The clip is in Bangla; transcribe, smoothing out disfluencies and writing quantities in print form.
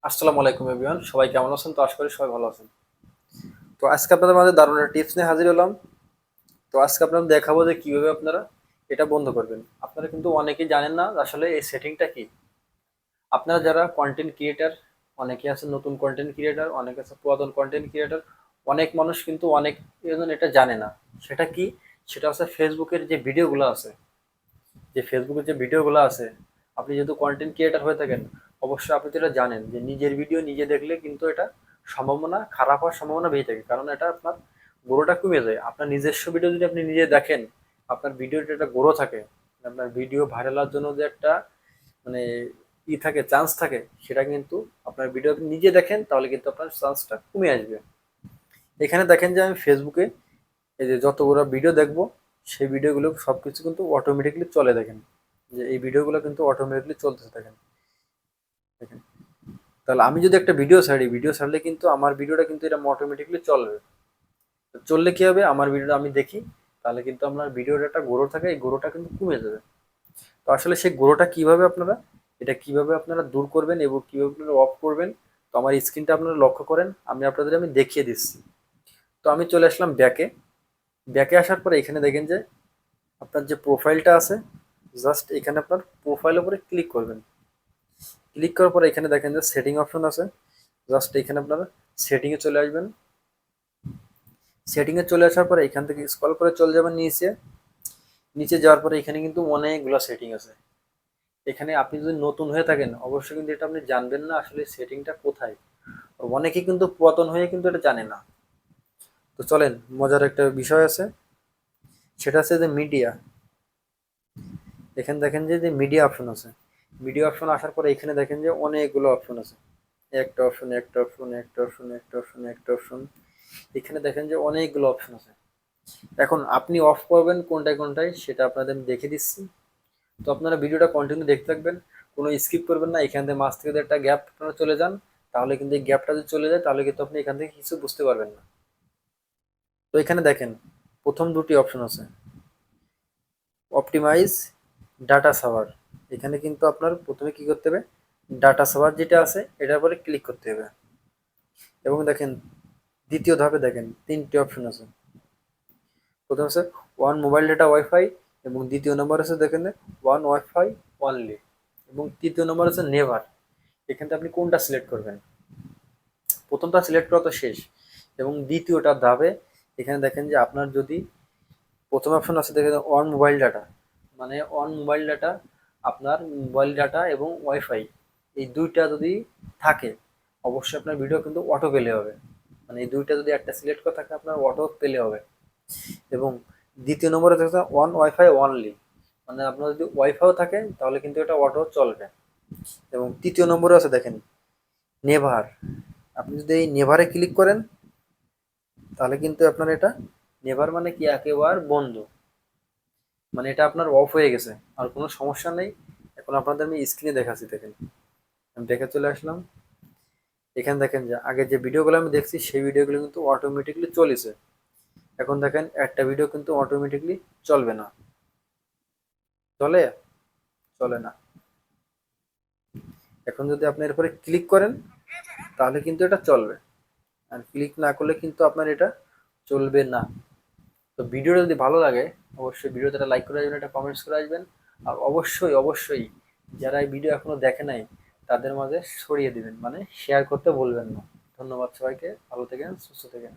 আসসালামু আলাইকুম এভরিওয়ান, সবাই কেমন আছেন? তো আশা করি সবাই ভালো আছেন। তো আজকে আপনাদের মাঝে দারুণ একটা টিপস নিয়ে হাজির হলাম। তো আজকে আপনাদের দেখাবো যে কিভাবে আপনারা এটা বন্ধ করবেন। আপনারা কিন্তু অনেকেই জানেন না যে আসলে এই সেটিংটা কি। আপনারা যারা কন্টেন্ট ক্রিয়েটার, অনেকে আছে নতুন কন্টেন্ট ক্রিয়েটার, অনেকে আছে পুরাতন কন্টেন্ট ক্রিয়েটার, অনেক মানুষ কিন্তু অনেক জন এটা জানে না। সেটা কি? সেটা হচ্ছে ফেসবুকের যে ভিডিওগুলো আছে, আপনি যেহেতু কন্টেন্ট ক্রিয়েটার হয়ে থাকেন, অবশ্যই আপনি তো এটা জানেন যে নিজের ভিডিও নিজে দেখলে কিন্তু এটা সম্ভাবনা খারাপ হওয়ার সম্ভাবনা বেশি থাকে, কারণ এটা আপনার গ্রোটা কমে যায়। আপনার নিজস্ব ভিডিও যদি আপনি নিজে দেখেন, আপনার ভিডিওটা একটা গ্রো থাকে, আপনার ভিডিও ভাইরাল হওয়ার জন্য যে একটা মানে থাকে, চান্স থাকে, সেটা কিন্তু আপনার ভিডিও আপনি নিজে দেখেন তাহলে কিন্তু আপনার চান্সটা কমে আসবে। এখানে দেখেন যে আমি ফেসবুকে এই যে যতগুলো ভিডিও দেখবো, সেই ভিডিওগুলো সবকিছু কিন্তু অটোমেটিকলি চলে। দেখেন যে এই ভিডিওগুলো কিন্তু অটোমেটিকলি চলতেছে। দেখেন দেখেন তাহলে আমি যদি একটা ভিডিও ছাড়লে কিন্তু আমার ভিডিওটা কিন্তু এটা অটোমেটিকলি চলবে। তো চললে কি হবে, আমার ভিডিওটা আমি দেখি, তাহলে কিন্তু আপনার ভিডিওর একটা গ্রো থাকে, এই গ্রোটা কিন্তু কমে যাবে। তো আসলে সেই গ্রোটা কিভাবে আপনারা, এটা কিভাবে আপনারা দূর করবেন এবং কিভাবে আপনারা অফ করবেন, তো আমার স্ক্রিনটা আপনারা লক্ষ্য করেন, আমি আপনাদের দেখিয়ে দিচ্ছি। তো আমি চলে আসলাম ব্যাকে। ব্যাকে আসার পরে এখানে দেখেন যে আপনার যে প্রোফাইলটা আছে, জাস্ট এখানে আপনার প্রোফাইলের উপরে ক্লিক করবেন। ক্লিক করার পরে এখানে দেখেন যে সেটিং অপশন আছে, জাস্ট এখানে আপনারা সেটিংয়ে চলে আসবেন। সেটিংয়ে চলে আসার পরে এখান থেকে স্ক্রল করে চলে যাবেন নিচে। নিচে যাওয়ার পরে এখানে কিন্তু অনেকগুলো সেটিং আছে। এখানে আপনি যদি নতুন হয়ে থাকেন, অবশ্যই কিন্তু এটা আপনি জানবেন না আসলে সেটিংটা কোথায়। অনেকেই কিন্তু পুরাতন হয়ে কিন্তু এটা জানে না। তো চলেন, মজার একটা বিষয় আছে, সেটা হচ্ছে যে মিডিয়া। এখানে দেখেন যে মিডিয়া অপশন আছে। মিডিয়া অপশন আসার পরে এখানে দেখেন যে অনেকগুলো অপশন আছে। একটা অপশন। এখানে দেখেন যে অনেকগুলো অপশন আছে। এখন আপনি অফ করবেন কোনটায় কোনটায় সেটা আপনাদের আমি দেখে দিচ্ছি। তো আপনারা ভিডিওটা কন্টিনিউ দেখতে থাকবেন, কোনো স্কিপ করবেন না। এখান থেকে মাঝ থেকে যদি একটা গ্যাপ আপনারা চলে যান, তাহলে কিন্তু এই গ্যাপটা যদি চলে যায় তাহলে কিন্তু আপনি এখান থেকে কিছু বুঝতে পারবেন না। তো এখানে দেখেন প্রথম দুটি অপশন আছে, অপটিমাইজ ডাটা সাভার। এখানে কিন্তু আপনার প্রথমে কি করতে হবে, ডাটা সাভার যেটা আছে এটার উপরে ক্লিক করতে হবে। এবং দেখেন দ্বিতীয় ধাপে দেখেন তিনটি অপশন আছে। প্রথম আছে ওয়ান মোবাইল ডেটা ওয়াইফাই, এবং দ্বিতীয় নম্বর আছে দেখেন ওয়ান ওয়াইফাই অনলি, এবং তৃতীয় নম্বর আছে নেভার। এখানে আপনি কোনটা সিলেক্ট করবেন? প্রথমটা সিলেক্ট করা তো শেষ, এবং দ্বিতীয়টা ধাপে এখানে দেখেন যে আপনার যদি প্রথম অপশন আছে দেখেন অন মোবাইল ডাটা, মানে অন মোবাইল ডাটা, আপনার মোবাইল ডাটা এবং ওয়াইফাই এই দুইটা যদি থাকে, অবশ্যই আপনার ভিডিও কিন্তু অটো পেলে হবে। মানে এই দুইটা যদি একটা সিলেক্ট করা থাকে আপনার অটো পেলে হবে। এবং দ্বিতীয় নম্বরে দেখতে ওয়ান ওয়াইফাই অনলি, মানে আপনার যদি ওয়াইফাইও থাকে তাহলে কিন্তু এটা অটো চলবে। এবং তৃতীয় নম্বরে আছে দেখেন নেভার। আপনি যদি এই নেভারে ক্লিক করেন তাহলে কিন্তু আপনার এটা নেভার মানে কি, একেবারে বন্ধ, মানে এটা আপনার অফ হয়ে গেছে, আর কোনো সমস্যা নেই। এখন আপনাদের আমি স্ক্রিনে দেখাচ্ছি। দেখেন আমি দেখে চলে আসলাম। এখানে দেখেন যে আগে যে ভিডিওগুলো আমি দেখছি সেই ভিডিওগুলো কিন্তু অটোমেটিকলি চলেছে। এখন দেখেন একটা ভিডিও কিন্তু অটোমেটিকলি চলবে না। চলে? চলে না। এখন যদি আপনি এর উপরে ক্লিক করেন তাহলে কিন্তু এটা চলবে, আর ক্লিক না করলে কিন্তু আপনার এটা চলবে না। তো ভিডিওটা যদি ভালো লাগে, অবশ্যই ভিডিওতে একটা লাইক করে আসবেন, একটা কমেন্টস করে আসবেন। আর অবশ্যই অবশ্যই যারা এই ভিডিও এখনো দেখে নাই তাদের মাঝে ছড়িয়ে দিবেন, মানে শেয়ার করতে ভুলবেন না। ধন্যবাদ সবাইকে, ভালো থাকেন, সুস্থ থাকেন।